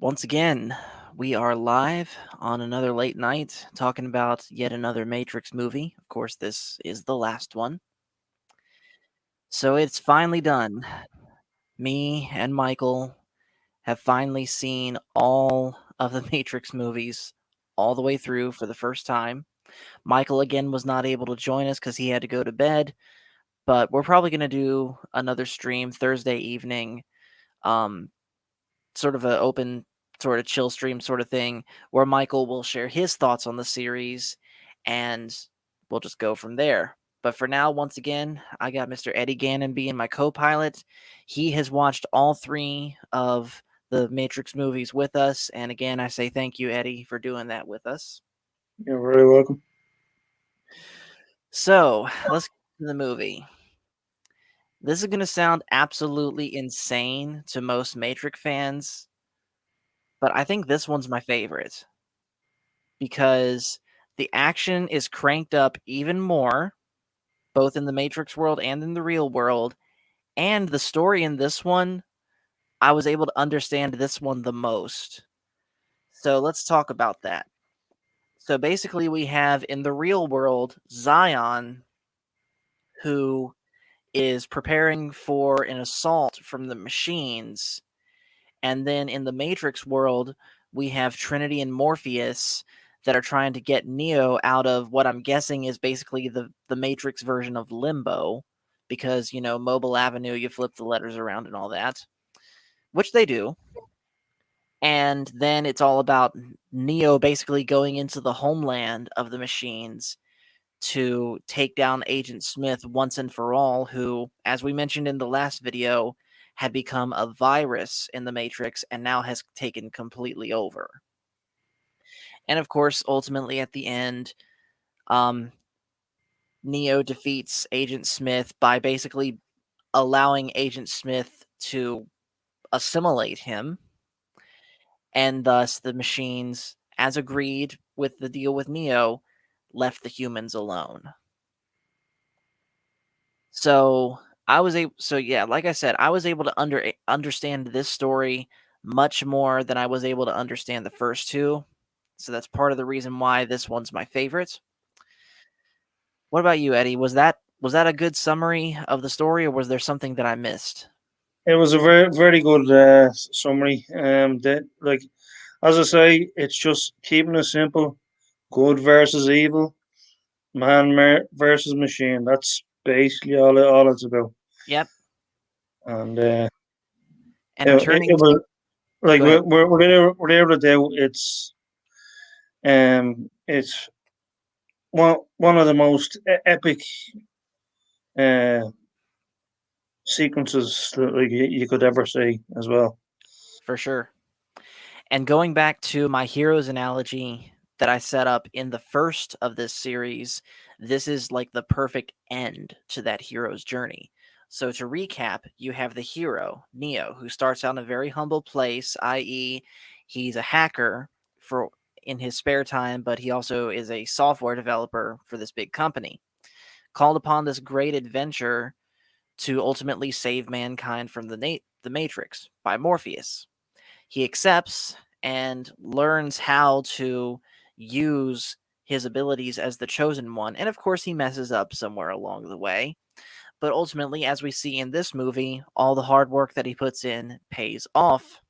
Once again, we are live on another late night talking about yet another Matrix movie. Of course, this is the last one. So it's finally done. Me and Michael have finally seen all of the Matrix movies all the way through for the first time. Michael again was not able to join us because he had to go to bed, but we're probably going to do another stream Thursday evening. Um, Sort of an open, sort of chill stream sort of thing where Michael will share his thoughts on the series and we'll just go from there. But for now, once again, I got Mr. Eddie Gannon being my co pilot. He has watched all three of the Matrix movies with us. And again, I say thank you, Eddie, for doing that with us. You're very welcome. So let's get to the movie. This is going to sound absolutely insane to most Matrix fans, but I think this one's my favorite because the action is cranked up even more, both in the Matrix world and in the real world. And the story in this one, I was able to understand this one the most. So let's talk about that. So basically, we have in the real world Zion, who is preparing for an assault from the machines. And then in the Matrix world, we have Trinity and Morpheus that are trying to get Neo out of what I'm guessing is basically the Matrix version of Limbo, because, Mobile Avenue, you flip the letters around and all that, which they do. And then it's all about Neo basically going into the homeland of the machines to take down Agent Smith once and for all, who, as we mentioned in the last video, had become a virus in the Matrix and now has taken completely over. And of course, ultimately at the end, um, Neo defeats Agent Smith by basically allowing Agent Smith to assimilate him, and thus the machines, as agreed with the deal with Neo, left the humans alone. So like I said, I was able to understand this story much more than I was able to understand the first two. So that's part of the reason why this one's my favorite. What about you, Eddie? Was that a good summary of the story, or was there something that I missed? It was a very very good summary. That like as I say, it's just keeping it simple. Good versus evil, versus machine. That's basically all it's about. Yep. And And returning it to was like Go ahead. we're able to do. It's one of the most epic uh sequences that like you could ever see as well. For sure. And going back to my heroes analogy that I set up in the first of this series, this is like the perfect end to that hero's journey. So to recap, you have the hero, Neo, who starts out in a very humble place, i.e., he's a hacker for in his spare time, but he also is a software developer for this big company. Called upon this great adventure to ultimately save mankind from the Matrix by Morpheus. He accepts and learns how to use his abilities as the chosen one. And of course, he messes up somewhere along the way. But ultimately, as we see in this movie, all the hard work that he puts in pays off.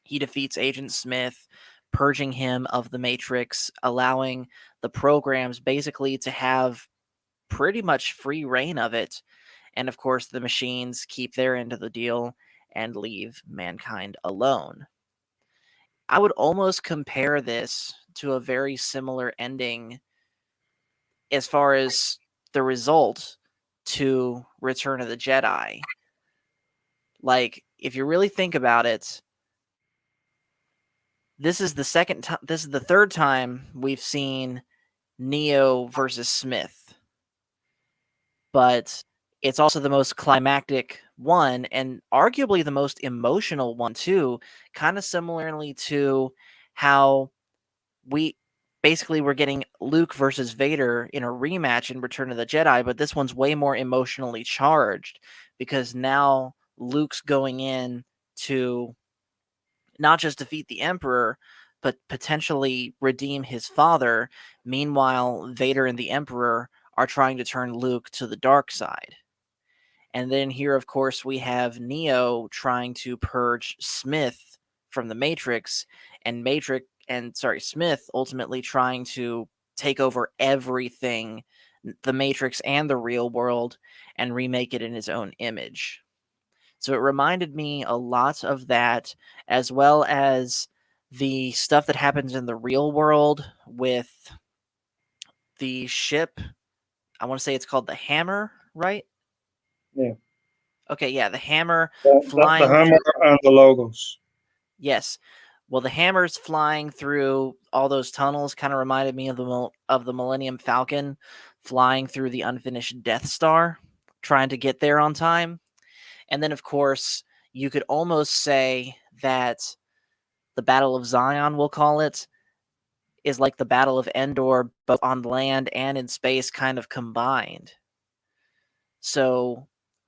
He defeats Agent Smith, purging him of the Matrix, allowing the programs basically to have pretty much free reign of it. And of course, the machines keep their end of the deal and leave mankind alone. I would almost compare this to a very similar ending as far as the result to Return of the Jedi. Like, if you really think about it, this is the third time we've seen Neo versus Smith. But it's also the most climactic one and arguably the most emotional one too, kind of similarly to how we basically we're getting Luke versus Vader in a rematch in Return of the Jedi, but this one's way more emotionally charged because now Luke's going in to not just defeat the Emperor, but potentially redeem his father. Meanwhile, Vader and the Emperor are trying to turn Luke to the dark side. And then here, of course, we have Neo trying to purge Smith from the Matrix, and Smith ultimately trying to take over everything, the Matrix and the real world, and remake it in his own image. So it reminded me a lot of that, as well as the stuff that happens in the real world with the ship. I want to say it's called the Hammer, right? Yeah. Okay, yeah, the Hammer The flying hammer through. and the logos. Yes. Well, the Hammer's flying through all those tunnels kind of reminded me of the Millennium Falcon flying through the unfinished Death Star, trying to get there on time. And then, of course, you could almost say that the Battle of Zion, we'll call it, is like the Battle of Endor, both on land and in space, kind of combined. So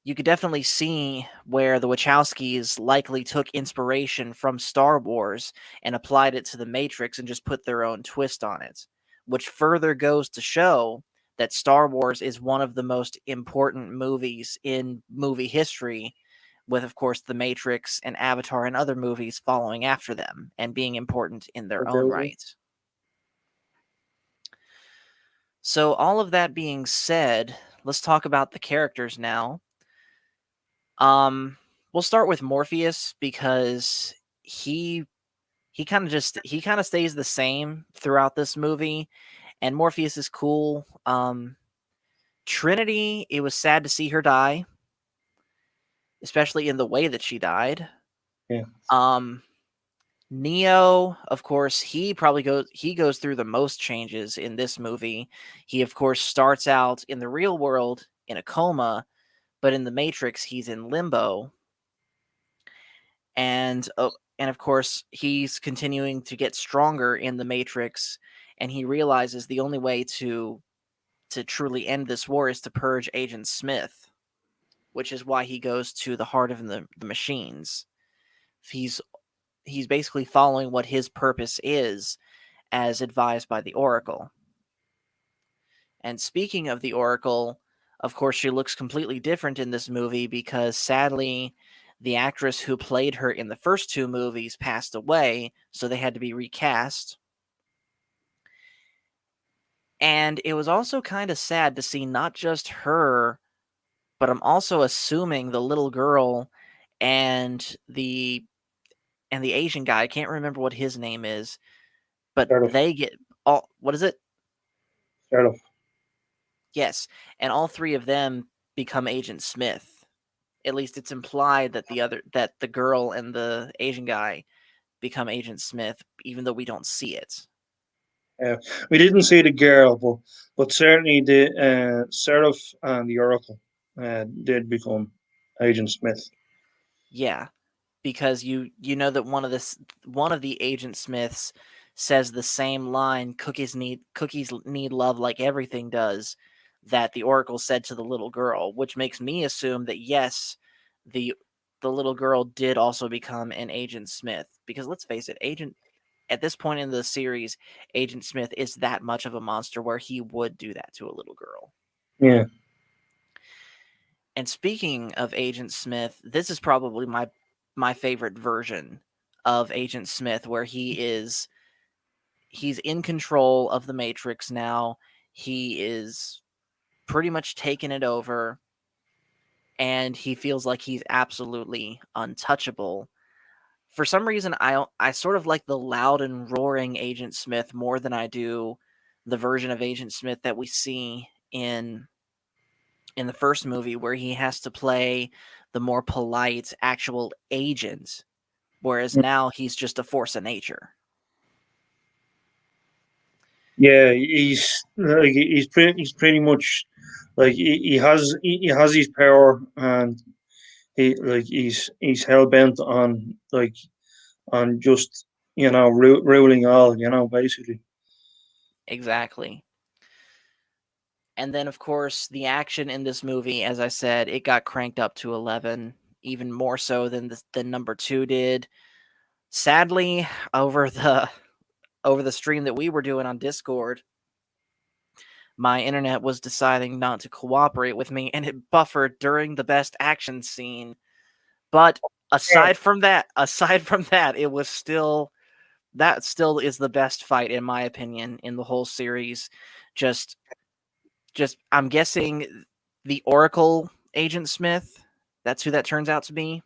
you could definitely see where the Wachowskis likely took inspiration from Star Wars and applied it to the Matrix and just put their own twist on it, which further goes to show that Star Wars is one of the most important movies in movie history, with, of course, The Matrix and Avatar and other movies following after them and being important in their own Okay. right. So, all of that being said, let's talk about the characters now. Um, we'll start with Morpheus because he he kind of stays the same throughout this movie, and Morpheus is cool. Trinity, it was sad to see her die, especially in the way that she died. Yeah. Um, Neo, of course, he goes through the most changes in this movie. He of course starts out in the real world in a coma, but in the Matrix he's in limbo, and of course he's continuing to get stronger in the Matrix, and he realizes the only way to truly end this war is to purge Agent Smith, which is why he goes to the heart of the machines. He's he's basically following what his purpose is as advised by the Oracle. And speaking of the Oracle, of course, she looks completely different in this movie because sadly, the actress who played her in the first two movies passed away, so they had to be recast. And it was also kind of sad to see not just her, but I'm also assuming the little girl and the Asian guy. I can't remember what his name is, but Start off. they get all what is it? Start off. Yes, and all three of them become Agent Smith. At least it's implied that the girl and the Asian guy become Agent Smith, even though we don't see it. Uh, we didn't see the girl, but certainly the Seraph and the Oracle did become Agent Smith. Yeah, because you know that one of the Agent Smiths says the same line, cookies need love like everything does, that the Oracle said to the little girl, which makes me assume that yes, the the little girl did also become an Agent Smith, because let's face it, Agent at this point in the series, Agent Smith is that much of a monster where he would do that to a little girl. Yeah, And speaking of Agent Smith, this is probably my favorite version of Agent Smith, where he's in control of the Matrix now. He is pretty much taken it over, and he feels like he's absolutely untouchable. For some reason, I sort of like the loud and roaring Agent Smith more than I do the version of Agent Smith that we see in the first movie, where he has to play the more polite actual agent, whereas now he's just a force of nature. yeah. He's pretty much like he has his power, and he's hell bent on just ruling all. Basically. Exactly. And then, of course, the action in this movie, as I said, it got cranked up to 11, even more so than number two did. Sadly, over the over the stream that we were doing on Discord, my internet was deciding not to cooperate with me and it buffered during the best action scene. But Yeah. aside from that, it was still that still is the best fight in my opinion in the whole series. Just just I'm guessing the Oracle Agent Smith, that's who that turns out to be,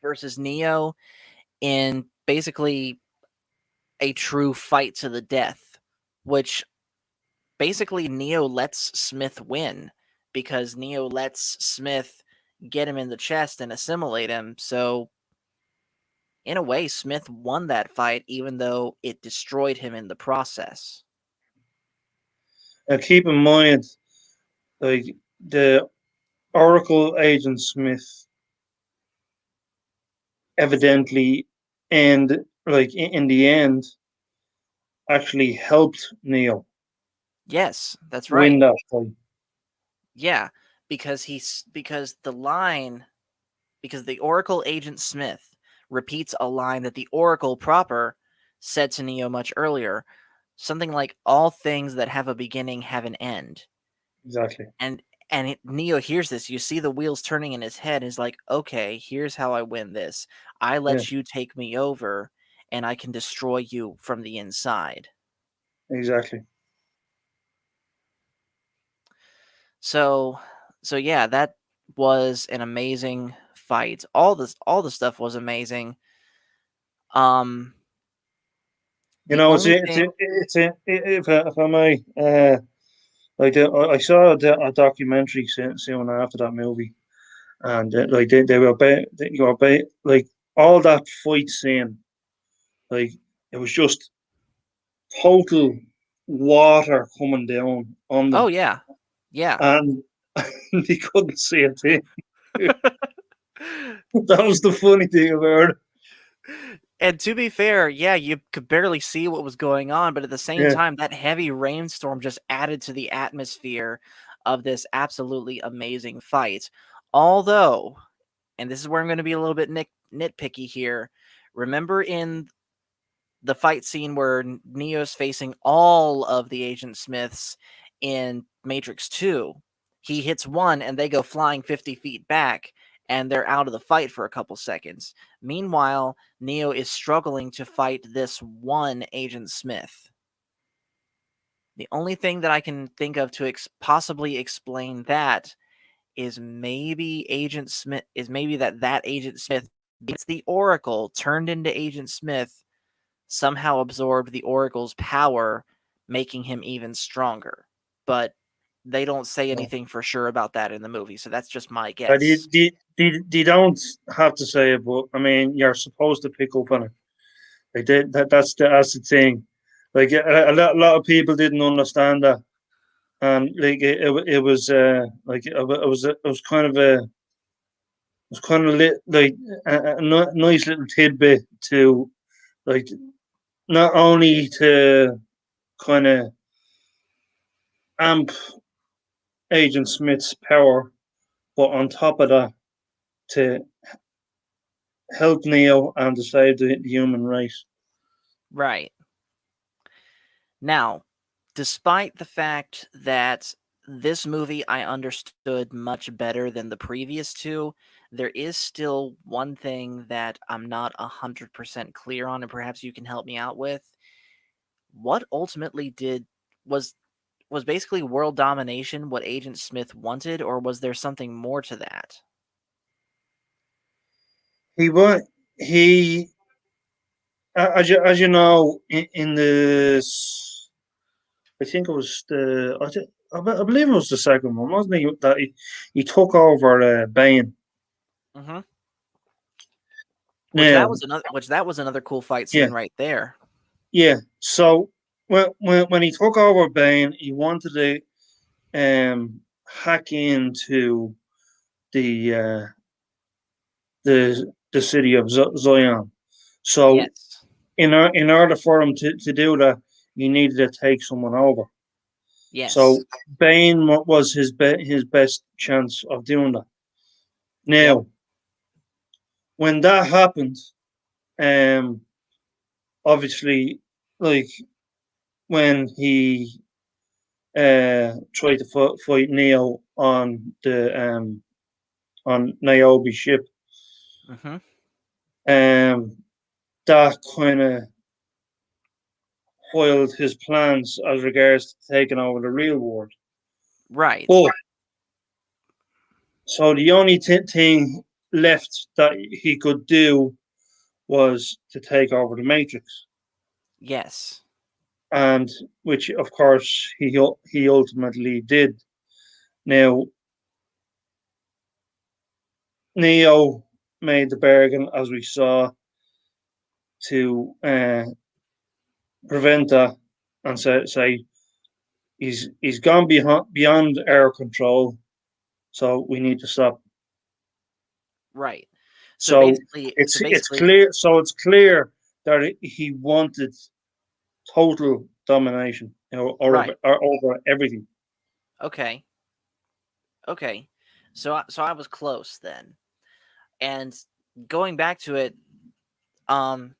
versus Neo in basically a true fight to the death, which basically Neo lets Smith win because Neo lets Smith get him in the chest and assimilate him. So, in a way, Smith won that fight, even though it destroyed him in the process. Keep in mind, like the Oracle Agent Smith evidently, and like in the end, actually helped Neo Yes, that's win right. that fight. Yeah, because the Oracle Agent Smith repeats a line that the Oracle proper said to Neo much earlier, something like all things that have a beginning have an end. Exactly. And Neo hears this. You see the wheels turning in his head. Is like, okay, here's how I win this. I Yeah. let you take me over, and I can destroy you from the inside. Exactly. So, so yeah, that was an amazing fight. All the stuff was amazing. Um, You the know, only thing, if I may, like I saw a documentary soon after that movie, and like they were you were like all that fight scene, like it was just total water coming down on oh them, yeah, yeah. and they couldn't see a thing. That was the funny thing about it. And to be fair, yeah, you could barely see what was going on, but at the same Yeah, time, that heavy rainstorm just added to the atmosphere of this absolutely amazing fight. Although, and this is where I'm going to be a little bit nitpicky here. Remember in the fight scene where Neo's facing all of the Agent Smiths in Matrix 2, he hits one and they go flying 50 feet back and they're out of the fight for a couple seconds. Meanwhile, Neo is struggling to fight this one Agent Smith. The only thing that I can think of to possibly explain that is maybe that Agent Smith gets the Oracle turned into Agent Smith somehow absorbed the Oracle's power, making him even stronger. But they don't say yeah. anything for sure about that in the movie, so that's just my guess. They don't have to say it, but I mean, you're supposed to pick up on it. Like that's the thing. Like a lot of people didn't understand that, and like it was it was kind of like a nice little tidbit to like not only to kind of amp Agent Smith's power, but on top of that to help Neo and to save the human race. Right. Now, despite the fact that this movie I understood much better than the previous two, there is still one thing that I'm not 100% clear on, and perhaps you can help me out with. What ultimately was was basically world domination what Agent Smith wanted, or was there something more to that? He wa- he as you know in this, I think it was I believe it was the second one, wasn't he? That he took over Bane. Hmm. Now, Which that was another cool fight yeah, scene right there. yeah. So when he took over Bane, he wanted to hack into the uh, the city of Zion. So Yes. in order for him to do that, he needed to take someone over. So Yes. Bane was his best chance of doing that. Yep. Now, when that happened, Um, obviously, like when he tried to fight Neo on Niobe's ship, Hmm. that kind of foiled his plans as regards to taking over the real world. Right. But so the only thing left that he could do was to take over the Matrix, Yes. and which of course he ultimately did. Now Neo made the bargain, as we saw, to prevent that, and say he's gone beyond our control, so we need to stop. Right. So So basically, so it's basically, clear. So it's clear that he wanted total domination, right. or over everything. Okay. Okay. So I was close then. And going back to it, um,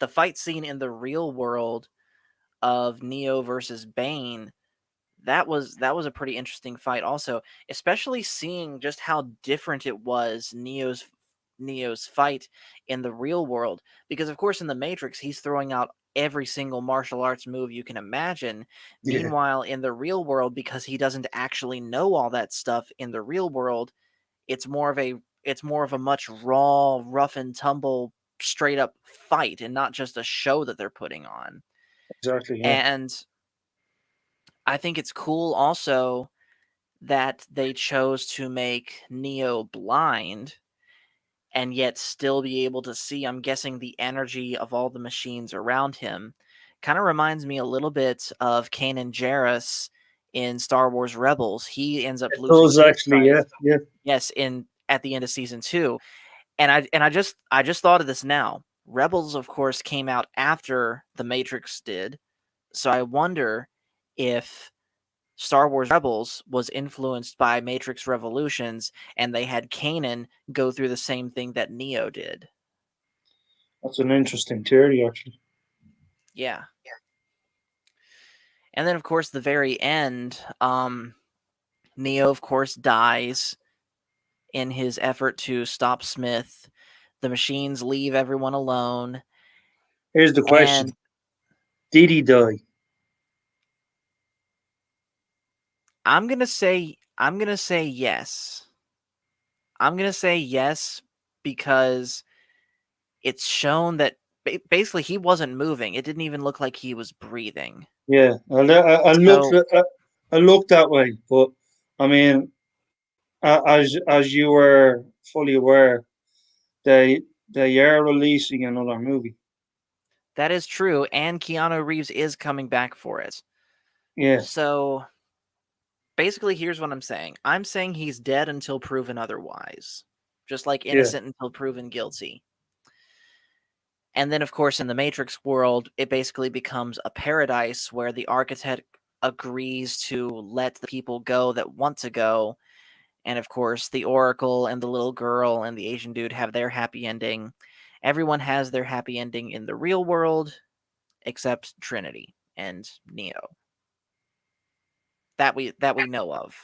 the fight scene in the real world of Neo versus Bane, that was a pretty interesting fight also, especially seeing just how different it was Neo's fight in the real world, because of course in the Matrix he's throwing out every single martial arts move you can imagine. Yeah, Meanwhile in the real world, because he doesn't actually know all that stuff in the real world, it's more of a much raw, rough and tumble, straight up fight and not just a show that they're putting on. exactly. Yeah, And I think it's cool also that they chose to make Neo blind and yet still be able to see. I'm guessing the energy of all the machines around him kind of reminds me a little bit of Kanan Jarrus in Star Wars Rebels. He ends up it losing does his actually. sight. Yeah, yeah. Yes, in at the end of season 2. And I just thought of this now. Rebels of course came out after The Matrix did. So I wonder if Star Wars Rebels was influenced by Matrix Revolutions and they had Kanan go through the same thing that Neo did. That's an interesting theory, actually. Yeah. And then of course the very end, Neo of course dies in his effort to stop Smith. The machines leave everyone alone, Here's the question: and did he die? I'm going to say yes. I'm going to say yes because it's shown that basically he wasn't moving. It didn't even look like he was breathing. Yeah, So I looked that way, but I mean, as you were fully aware, they they are releasing another movie. that is true, and Keanu Reeves is coming back for it. Yeah, So basically, here's what I'm saying. I'm saying he's dead until proven otherwise, just like yeah, innocent until proven guilty. And then, of course, in the Matrix world, it basically becomes a paradise where the architect agrees to let the people go that want to go. And of course, the Oracle and the little girl and the Asian dude have their happy ending. Everyone has their happy ending in the real world except Trinity and Neo that we know of.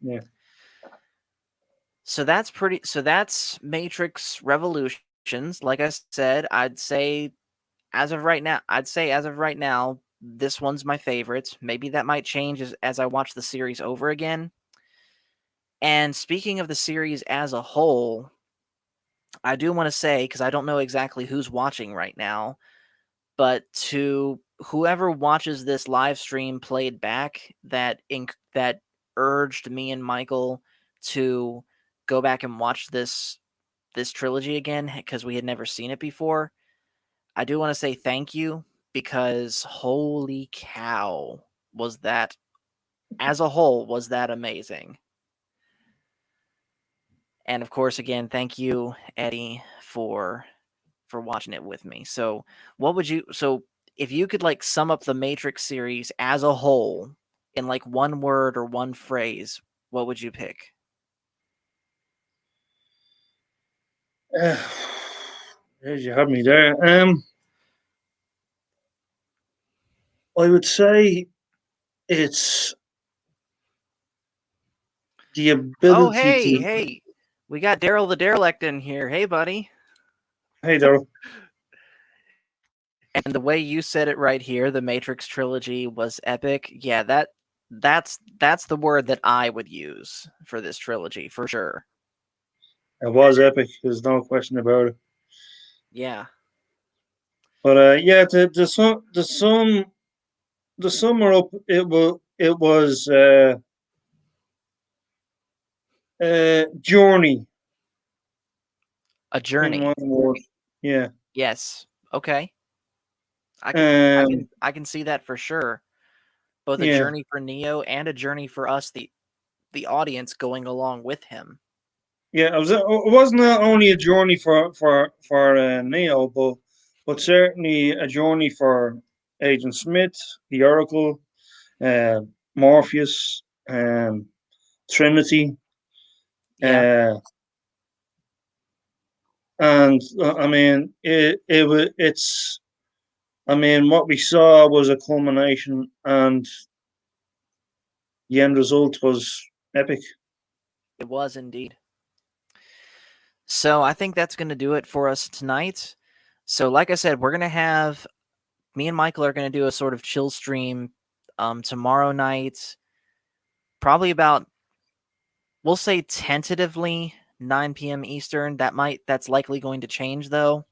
yeah. So that's Matrix Revolutions. Like I said, I'd say as of right now, this one's my favorite. Maybe that might change as I watch the series over again. And speaking of the series as a whole, I do want to say, because I don't know exactly who's watching right now, but to whoever watches this live stream played back that urged me and Michael to go back and watch this trilogy again because we had never seen it before. I do want to say thank you, because holy cow, was that as a whole was that amazing. And of course again, thank you Eddie for watching it with me. So if you could like sum up the Matrix series as a whole in like one word or one phrase, what would you pick? There's you have me there. I would say it's the Oh, ability hey, to. hey, we got Daryl the derelict in here. Hey, buddy. Hey, Daryl. And the way you said it right here, the Matrix trilogy was epic. Yeah, that's the word that I would use for this trilogy for sure. It was epic. There's no question about it. Yeah. But yeah, the summer up. It was journey A in one journey. word. Yeah. Yes. Okay. I can I Um. can I can see that for sure. Both a Yeah. journey for Neo and a journey for us, the audience going along with him. Yeah. It wasn't only a journey for Neo, but certainly a journey for Agent Smith, the Oracle, uh, Morpheus, Trinity, Yeah, uh, and I mean it's. I mean, what we saw was a culmination, and the end result was epic. it was indeed. So I think that's going to do it for us tonight. So like I said, we're going to have me and Michael are going to do a sort of chill stream tomorrow night, probably about, we'll say tentatively 9 p.m. Eastern. That's likely going to change though.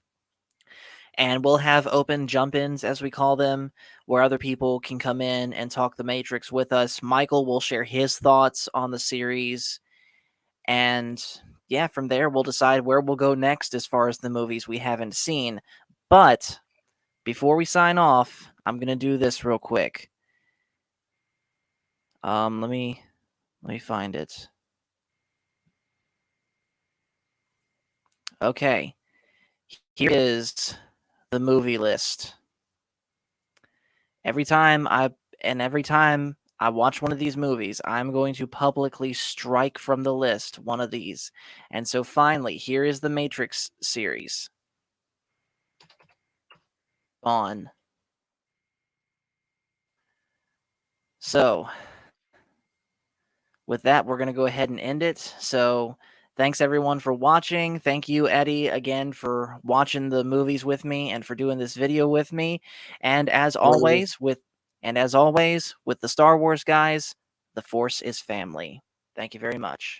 And we'll have open jump-ins, as we call them, where other people can come in and talk the Matrix with us. Michael will share his thoughts on the series, and yeah, from there we'll decide where we'll go next as far as the movies we haven't seen. But before we sign off, I'm gonna do this real quick. Let me find it. Okay, here is the movie list. Every time I watch one of these movies, I'm going to publicly strike from the list one of these. And so finally, here is the Matrix series. On. So, with that, we're going to go ahead and end it. So, thanks everyone for watching. Thank you, Eddie, again for watching the movies with me and for doing this video with me. And as always, with the Star Wars guys, the Force is family. Thank you very much.